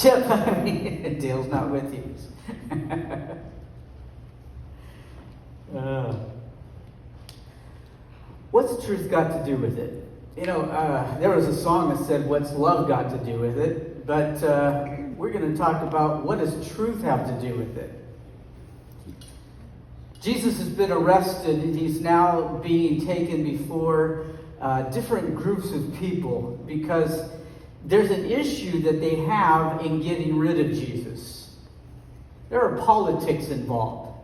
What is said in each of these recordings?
Chip, Dale's not with you. What's truth got to do with it? You know, there was a song that said, "What's love got to do with it?" But we're going to talk about what does truth have to do with it. Jesus has been arrested, and he's now being taken before different groups of people because there's an issue that they have in getting rid of Jesus. There are politics involved.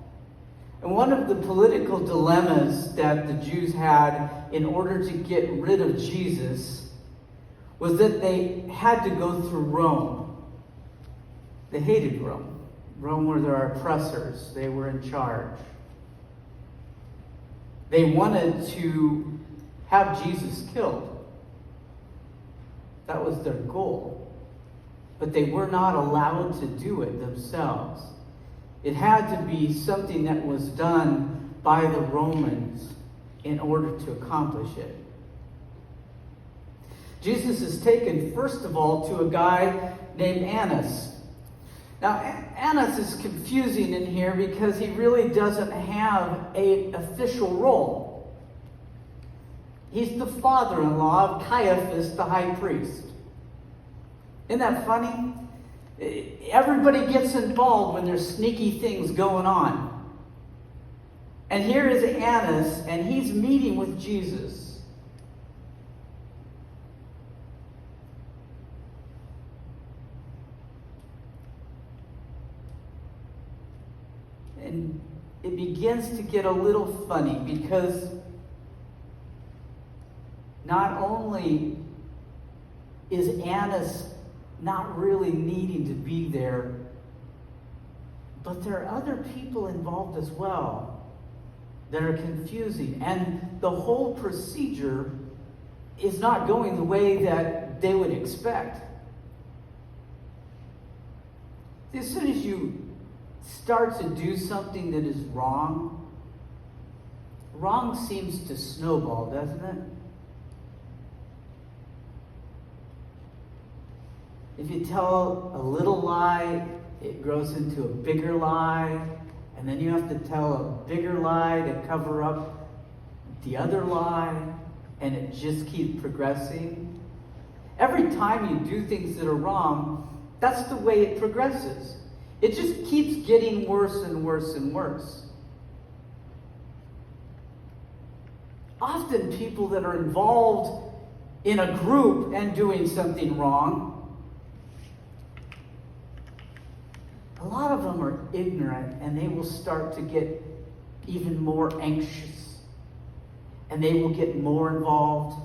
And one of the political dilemmas that the Jews had in order to get rid of Jesus was that they had to go through Rome. They hated Rome. Rome were their oppressors. They were in charge. They wanted to have Jesus killed. That was their goal. But they were not allowed to do it themselves. It had to be something that was done by the Romans in order to accomplish it. Jesus is taken, first of all, to a guy named Annas. Now, Annas is confusing in here because he really doesn't have an official role. He's the father-in-law of Caiaphas, the high priest. Isn't that funny? Everybody gets involved when there's sneaky things going on. And here is Annas, and he's meeting with Jesus. And it begins to get a little funny because not only is Annas not really needing to be there, but there are other people involved as well that are confusing. And the whole procedure is not going the way that they would expect. As soon as you start to do something that is wrong, wrong seems to snowball, doesn't it? If you tell a little lie, it grows into a bigger lie, and then you have to tell a bigger lie to cover up the other lie, and it just keeps progressing. Every time you do things that are wrong, that's the way it progresses. It just keeps getting worse and worse and worse. Often people that are involved in a group and doing something wrong, a lot of them are ignorant, and they will start to get even more anxious. And they will get more involved.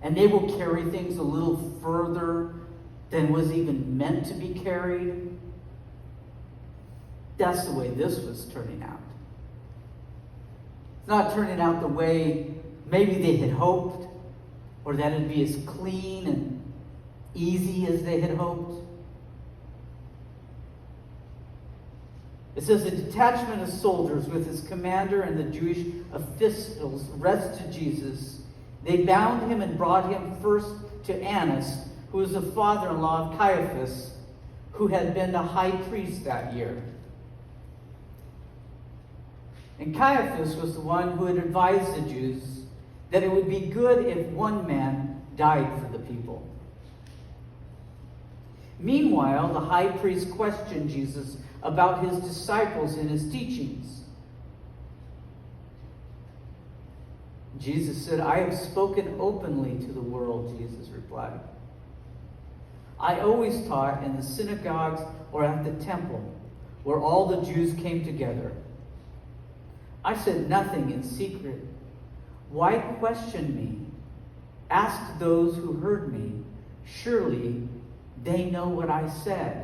And they will carry things a little further than was even meant to be carried. That's the way this was turning out. It's not turning out the way maybe they had hoped, or that it'd be as clean and easy as they had hoped. It says, a detachment of soldiers with his commander and the Jewish officials arrested Jesus. They bound him and brought him first to Annas, who was the father-in-law of Caiaphas, who had been the high priest that year. And Caiaphas was the one who had advised the Jews that it would be good if one man died for the people. Meanwhile, the high priest questioned Jesus about his disciples and his teachings. Jesus said, "I have spoken openly to the world," Jesus replied. "I always taught in the synagogues or at the temple, where all the Jews came together. I said nothing in secret. Why question me? Ask those who heard me. Surely they know what I said."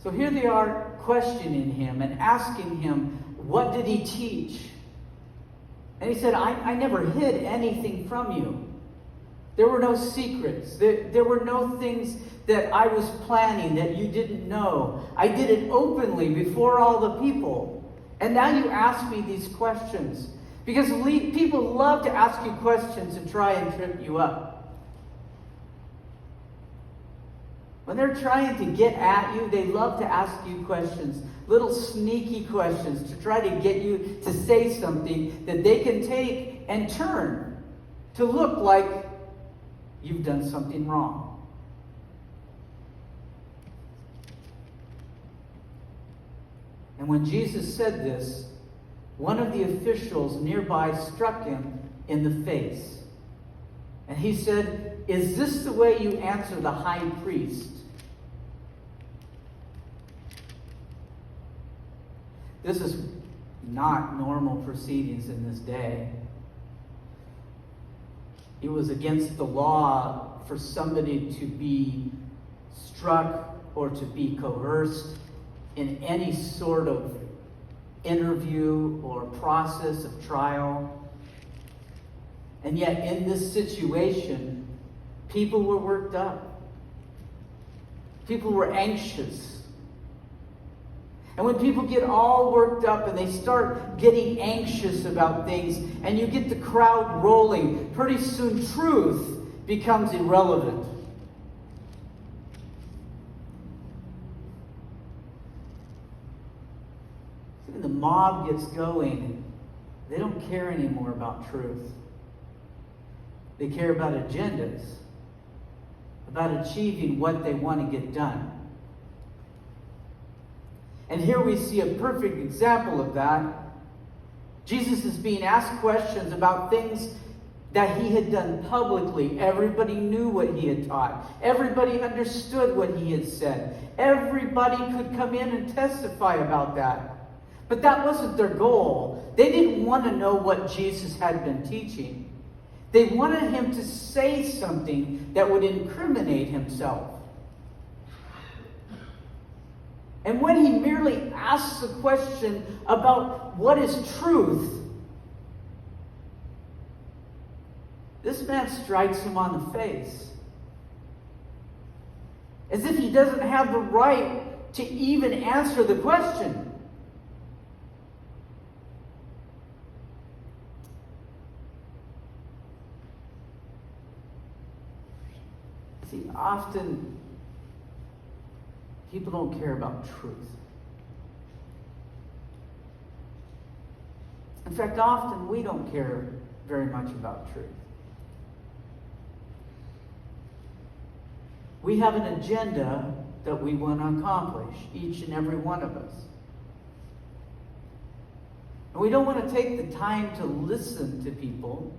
So here they are questioning him and asking him, what did he teach? And he said, I never hid anything from you. There were no secrets. There were no things that I was planning that you didn't know. I did it openly before all the people. And now you ask me these questions. Because people love to ask you questions and try and trip you up. When they're trying to get at you, they love to ask you questions, little sneaky questions, to try to get you to say something that they can take and turn to look like you've done something wrong. And when Jesus said this, one of the officials nearby struck him in the face. And he said, "Is this the way you answer the high priest?" This is not normal proceedings in this day. It was against the law for somebody to be struck or to be coerced in any sort of interview or process of trial. And yet in this situation, people were worked up. People were anxious. And when people get all worked up and they start getting anxious about things, and you get the crowd rolling, pretty soon truth becomes irrelevant. When the mob gets going, they don't care anymore about truth. They care about agendas, about achieving what they want to get done. And here we see a perfect example of that. Jesus is being asked questions about things that he had done publicly. Everybody knew what he had taught. Everybody understood what he had said. Everybody could come in and testify about that. But that wasn't their goal. They didn't want to know what Jesus had been teaching. They wanted him to say something that would incriminate himself. And when he merely asks a question about what is truth, this man strikes him on the face. As if he doesn't have the right to even answer the question. See, often people don't care about truth. In fact, often we don't care very much about truth. We have an agenda that we want to accomplish, each and every one of us. And we don't want to take the time to listen to people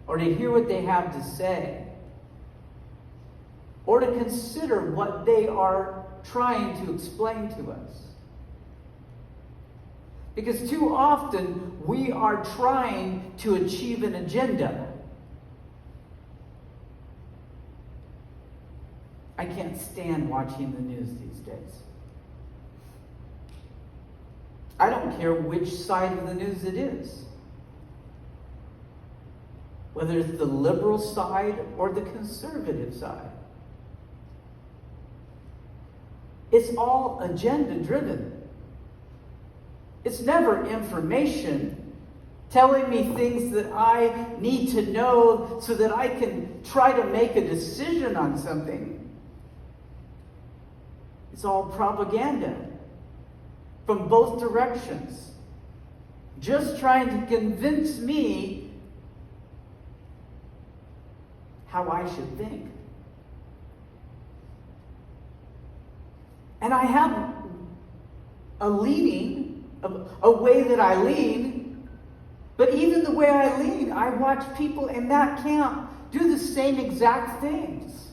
or to hear what they have to say or to consider what they are trying to explain to us. Because too often we are trying to achieve an agenda. I can't stand watching the news these days. I don't care which side of the news it is. Whether it's the liberal side or the conservative side. It's all agenda-driven. It's never information telling me things that I need to know so that I can try to make a decision on something. It's all propaganda from both directions. Just trying to convince me how I should think. And I have a leaning, a way that I lean. But even the way I lean, I watch people in that camp do the same exact things.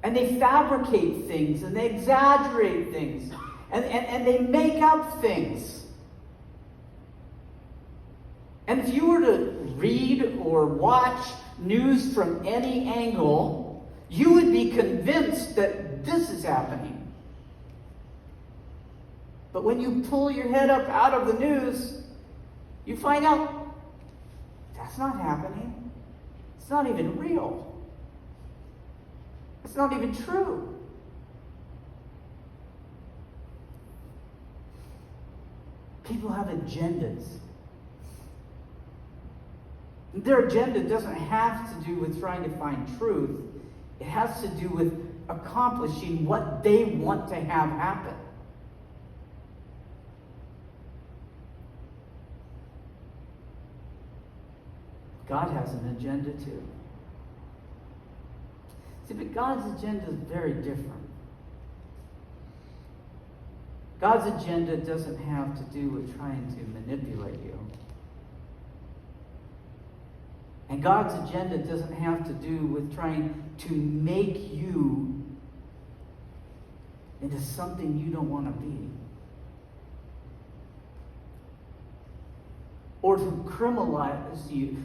And they fabricate things, and they exaggerate things, and they make up things. And if you were to read or watch news from any angle, you would be convinced that this is happening. But when you pull your head up out of the news, you find out that's not happening. It's not even real. It's not even true. People have agendas. Their agenda doesn't have to do with trying to find truth. It has to do with accomplishing what they want to have happen. God has an agenda too. See, but God's agenda is very different. God's agenda doesn't have to do with trying to manipulate you. And God's agenda doesn't have to do with trying to make you into something you don't want to be. Or to criminalize you.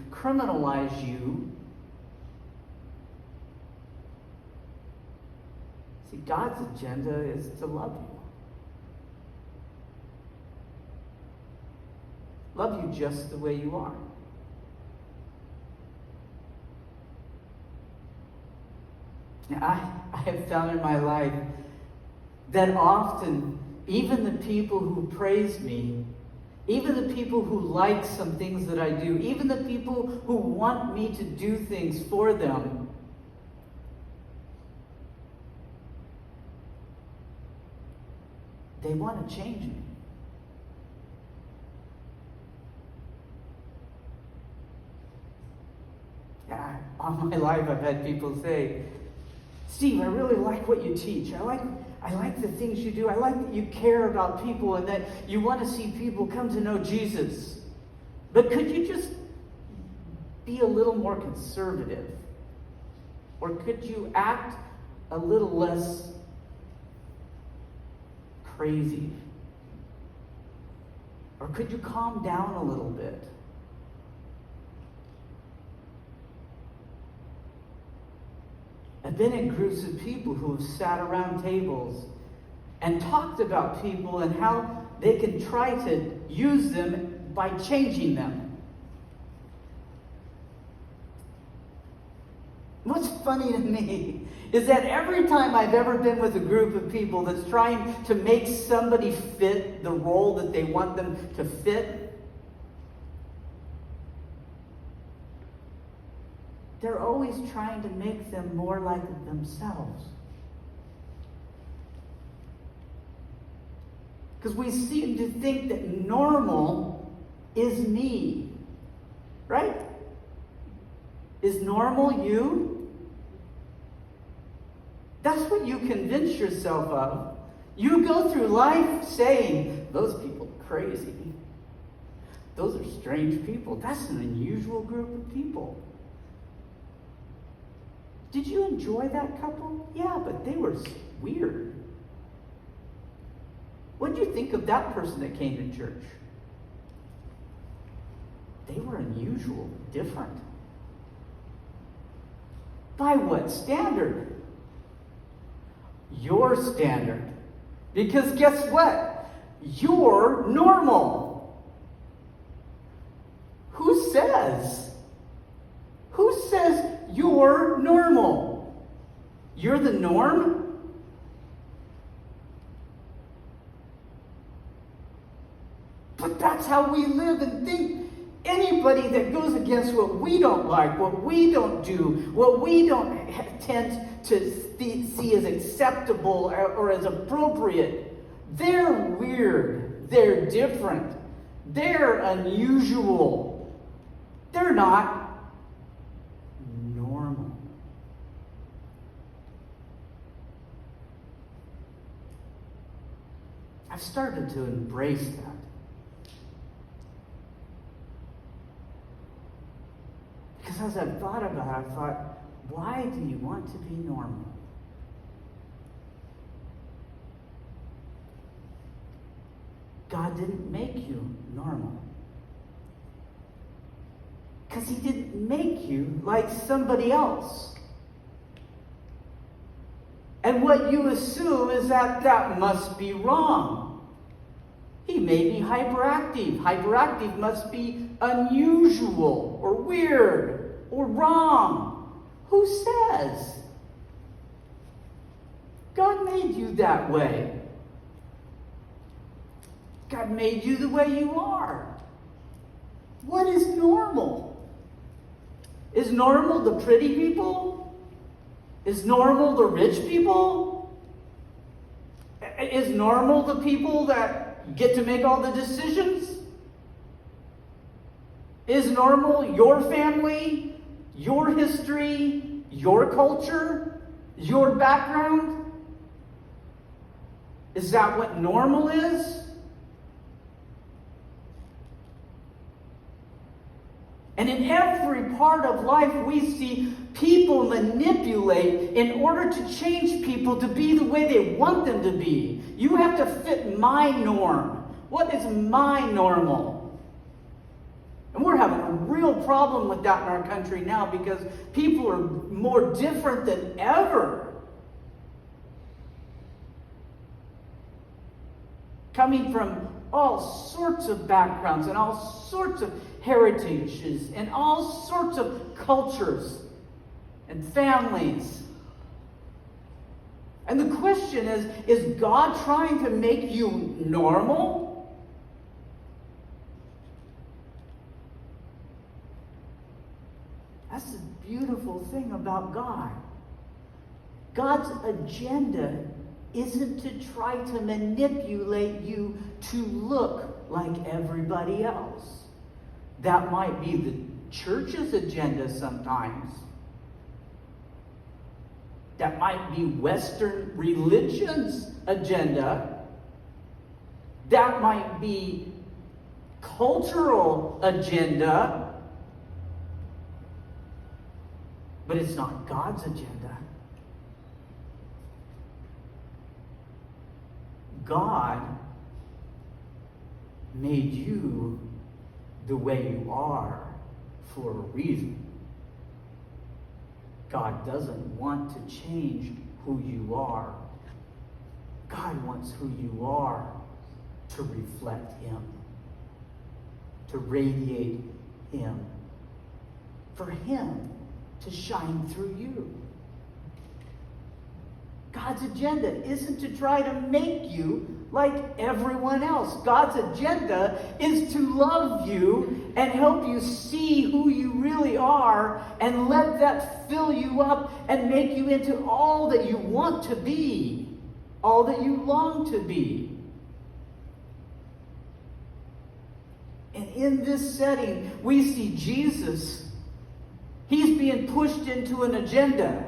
See, God's agenda is to love you. Love you just the way you are. Now, I have found in my life that often, even the people who praise me, even the people who like some things that I do, even the people who want me to do things for them, they want to change me. All my life I've had people say, Steve, I really like what you teach. I like the things you do. I like that you care about people and that you want to see people come to know Jesus. But could you just be a little more conservative? Or could you act a little less crazy? Or could you calm down a little bit? I've been in groups of people who have sat around tables and talked about people and how they can try to use them by changing them. What's funny to me is that every time I've ever been with a group of people that's trying to make somebody fit the role that they want them to fit, they're always trying to make them more like themselves. Because we seem to think that normal is me. Right? Is normal you? That's what you convince yourself of. You go through life saying, those people are crazy. Those are strange people. That's an unusual group of people. Did you enjoy that couple? Yeah, but they were weird. What did you think of that person that came to church? They were unusual, different. By what standard? Your standard. Because guess what? You're normal. Who says? Who says you're normal? You're the norm? But that's how we live and think. Anybody that goes against what we don't like, what we don't do, what we don't tend to see as acceptable or as appropriate, they're weird. They're different. They're unusual. They're not normal. I've started to embrace that. Because as I've thought about it, I thought, why do you want to be normal? God didn't make you normal. Because He didn't make you like somebody else. And what you assume is that that must be wrong. He made me hyperactive. Hyperactive must be unusual or weird or wrong. Who says? God made you that way. God made you the way you are. What is normal? Is normal the pretty people? Is normal the rich people? Is normal the people that get to make all the decisions? Is normal your family, your history, your culture, your background? Is that what normal is? And in every part of life, we see people manipulate in order to change people to be the way they want them to be. You have to fit my norm. What is my normal? And we're having a real problem with that in our country now because people are more different than ever. Coming from all sorts of backgrounds and all sorts of heritages and all sorts of cultures and families. And the question is God trying to make you normal? That's the beautiful thing about God. God's agenda isn't to try to manipulate you to look like everybody else. That might be the church's agenda sometimes. That might be Western religion's agenda. That might be cultural agenda. But it's not God's agenda. God made you the way you are for a reason. God doesn't want to change who you are. God wants who you are to reflect Him, to radiate Him, for Him to shine through you. God's agenda isn't to try to make you like everyone else. God's agenda is to love you and help you see who you really are and let that fill you up and make you into all that you want to be, all that you long to be. And in this setting, we see Jesus. He's being pushed into an agenda.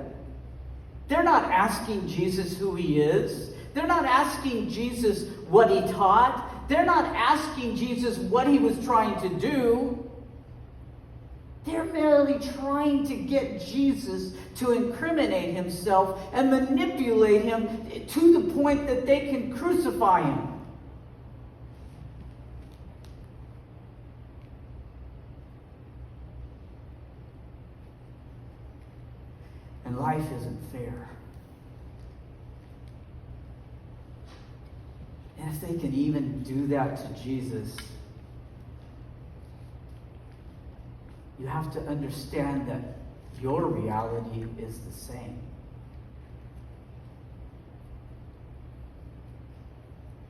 They're not asking Jesus who He is. They're not asking Jesus what He taught. They're not asking Jesus what He was trying to do. They're merely trying to get Jesus to incriminate Himself and manipulate Him to the point that they can crucify Him. And life isn't fair. And if they can even do that to Jesus, you have to understand that your reality is the same.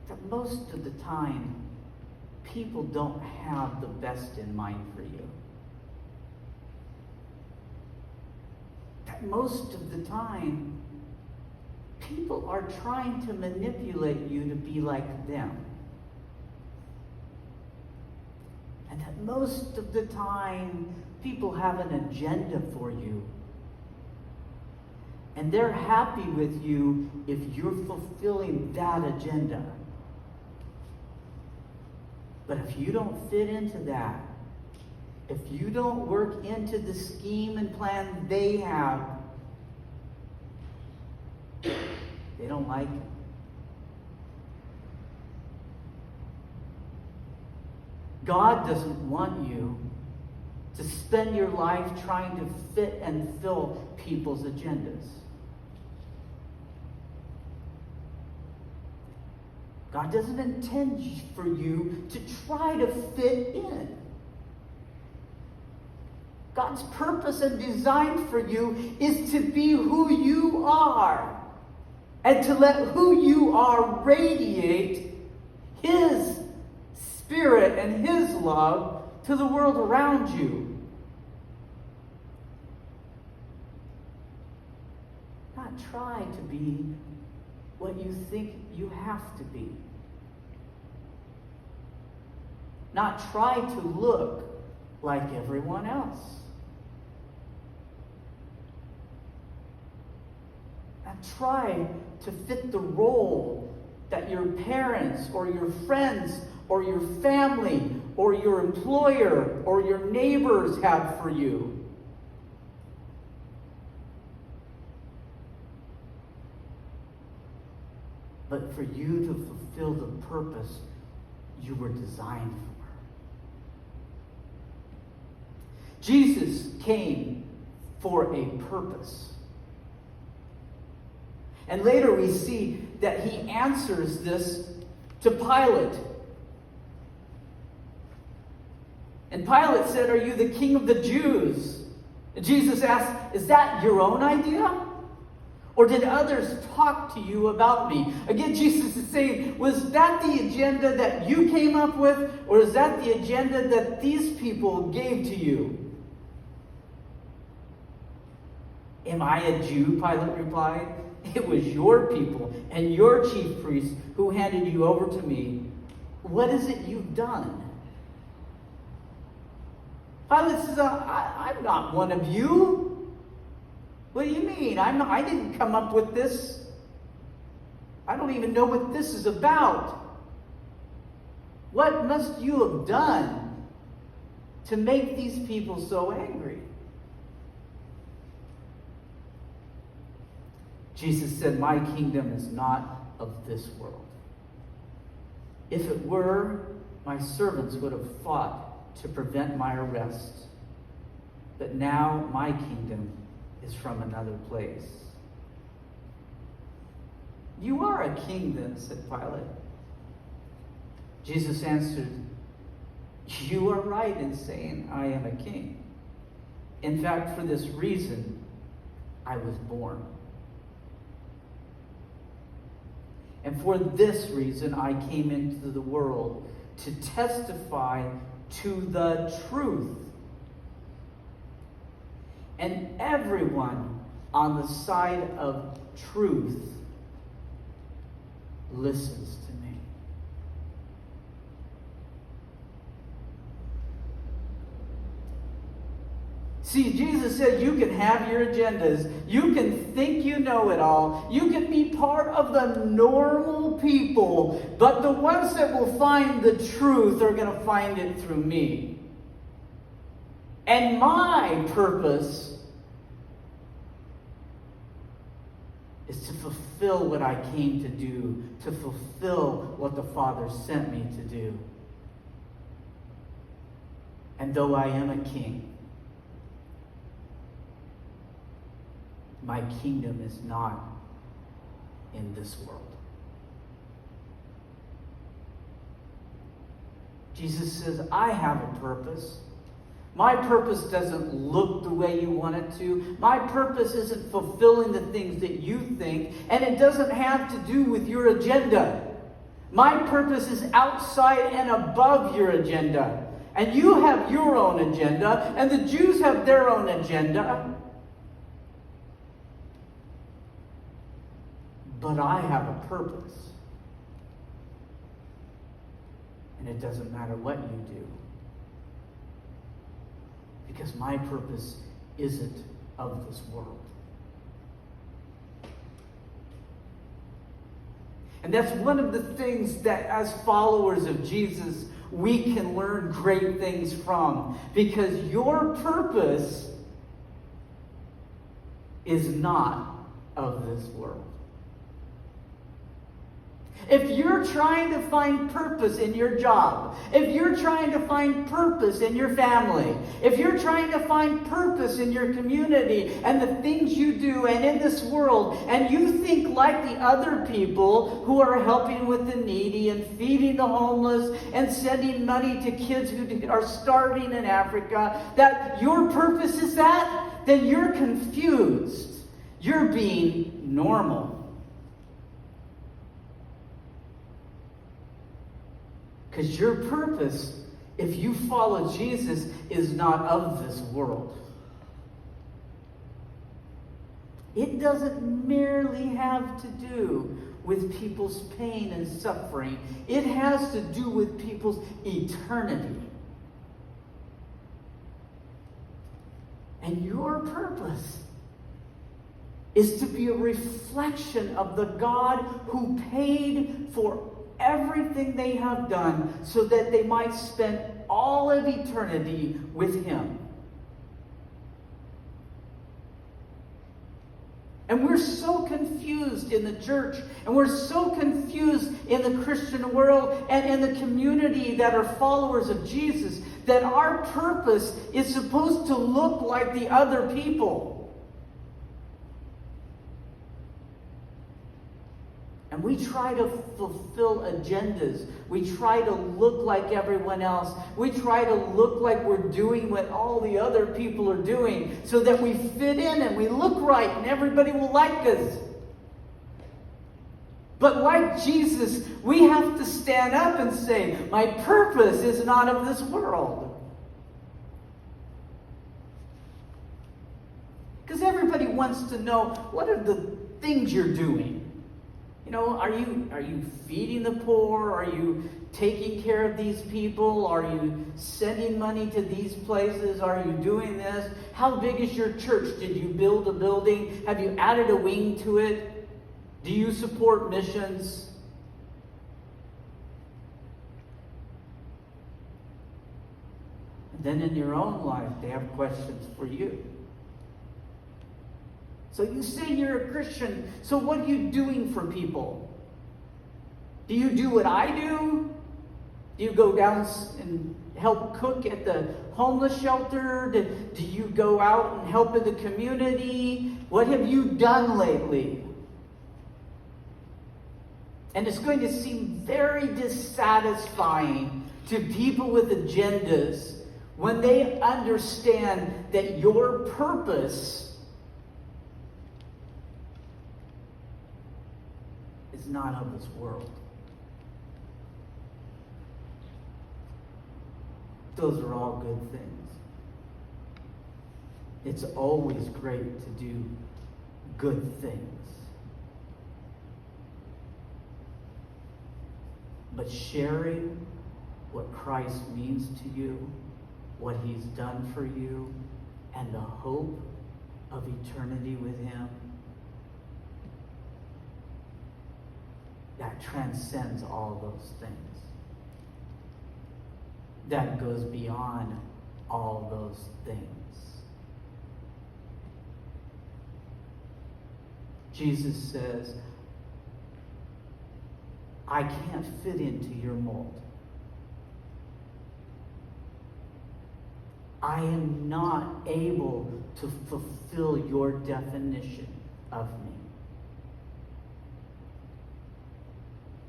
That most of the time, people don't have the best in mind for you. That most of the time, people are trying to manipulate you to be like them. And that most of the time, people have an agenda for you. And they're happy with you if you're fulfilling that agenda. But if you don't fit into that, if you don't work into the scheme and plan they have, they don't like it. God doesn't want you to spend your life trying to fit and fill people's agendas. God doesn't intend for you to try to fit in. God's purpose and design for you is to be who you are and to let who you are radiate His Spirit and His love to the world around you. not try to be what you think you have to be. Not try to look like everyone else. Not try to fit the role that your parents or your friends or your family or your employer or your neighbors have for you. But for you to fulfill the purpose you were designed for. Jesus came for a purpose. And later we see that he answers this to Pilate. And Pilate said, "Are you the king of the Jews?" And Jesus asked, "Is that your own idea? Or did others talk to you about me?" Again, Jesus is saying, was that the agenda that you came up with? Or is that the agenda that these people gave to you? "Am I a Jew?" Pilate replied. "It was your people and your chief priests who handed you over to me. What is it you've done?" Pilate says, I'm not one of you. What do you mean? I didn't come up with this. I don't even know what this is about. What must you have done to make these people so angry? Jesus said, "My kingdom is not of this world. If it were, my servants would have fought to prevent my arrest. But now my kingdom is from another place." "You are a king then," said Pilate. Jesus answered, "You are right in saying I am a king. In fact, for this reason, I was born. And for this reason, I came into the world to testify to the truth. And everyone on the side of truth listens to me." See, Jesus said you can have your agendas. You can think you know it all. You can be part of the normal people. But the ones that will find the truth are going to find it through me. And my purpose is to fulfill what I came to do, to fulfill what the Father sent me to do. And though I am a king, my kingdom is not in this world. Jesus says, I have a purpose. My purpose doesn't look the way you want it to. My purpose isn't fulfilling the things that you think, and it doesn't have to do with your agenda. My purpose is outside and above your agenda. And you have your own agenda, and the Jews have their own agenda. But I have a purpose. And it doesn't matter what you do. Because my purpose isn't of this world. And that's one of the things that as followers of Jesus, we can learn great things from. Because your purpose is not of this world. If you're trying to find purpose in your job, if you're trying to find purpose in your family, if you're trying to find purpose in your community and the things you do and in this world, and you think like the other people who are helping with the needy and feeding the homeless and sending money to kids who are starving in Africa, that your purpose is that, then you're confused. You're being normal. Because your purpose, if you follow Jesus, is not of this world. It doesn't merely have to do with people's pain and suffering. It has to do with people's eternity. And your purpose is to be a reflection of the God who paid for everything they have done so that they might spend all of eternity with Him. And we're so confused in the church, and we're so confused in the Christian world and in the community that are followers of Jesus, that our purpose is supposed to look like the other people. And we try to fulfill agendas. We try to look like everyone else. We try to look like we're doing what all the other people are doing so that we fit in and we look right and everybody will like us. But like Jesus, we have to stand up and say, my purpose is not of this world. Because everybody wants to know, what are the things you're doing? You know, are you feeding the poor? Are you taking care of these people? Are you sending money to these places? Are you doing this? How big is your church? Did you build a building? Have you added a wing to it? Do you support missions? And then in your own life, they have questions for you. So you say you're a Christian, so what are you doing for people? Do you do what I do? Do you go down and help cook at the homeless shelter? Do you go out and help in the community? What have you done lately? And it's going to seem very dissatisfying to people with agendas when they understand that your purpose is not of this world. Those are all good things. It's always great to do good things. But sharing what Christ means to you, what He's done for you, and the hope of eternity with Him, that transcends all those things. That goes beyond all those things. Jesus says, I can't fit into your mold. I am not able to fulfill your definition of me.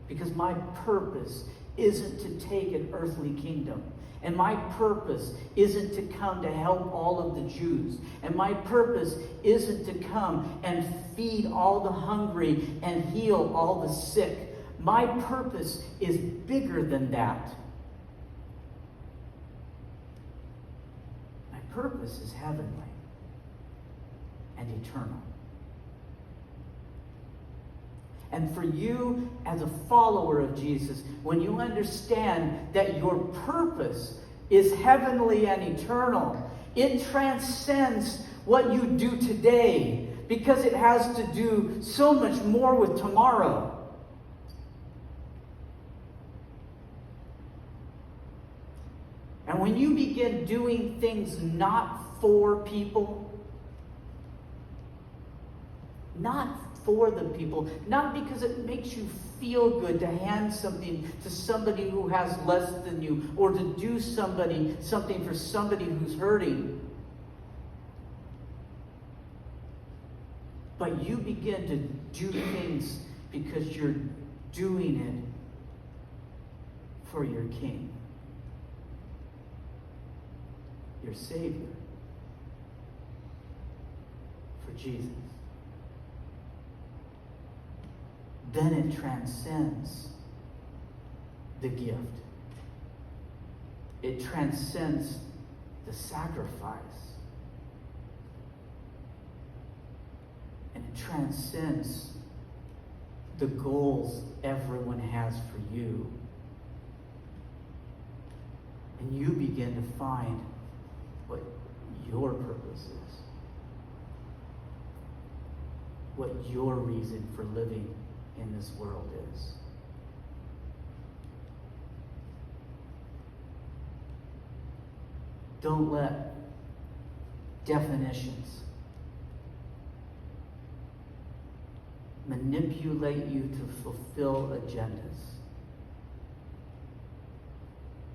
Because my purpose isn't to take an earthly kingdom. And my purpose isn't to come to help all of the Jews. And my purpose isn't to come and feed all the hungry and heal all the sick. My purpose is bigger than that. My purpose is heavenly and eternal. And for you, as a follower of Jesus, when you understand that your purpose is heavenly and eternal, it transcends what you do today, because it has to do so much more with tomorrow. And when you begin doing things not for people, not for the people, not because it makes you feel good to hand something to somebody who has less than you, or to do something for somebody who's hurting, but you begin to do things because you're doing it for your King, your Savior, for Jesus. Then it transcends the gift. It transcends the sacrifice. And transcends the goals everyone has for you. And you begin to find what your purpose is, what your reason for living in this world is. Don't let definitions manipulate you to fulfill agendas,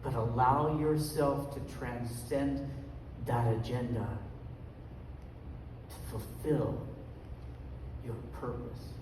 but allow yourself to transcend that agenda to fulfill your purpose.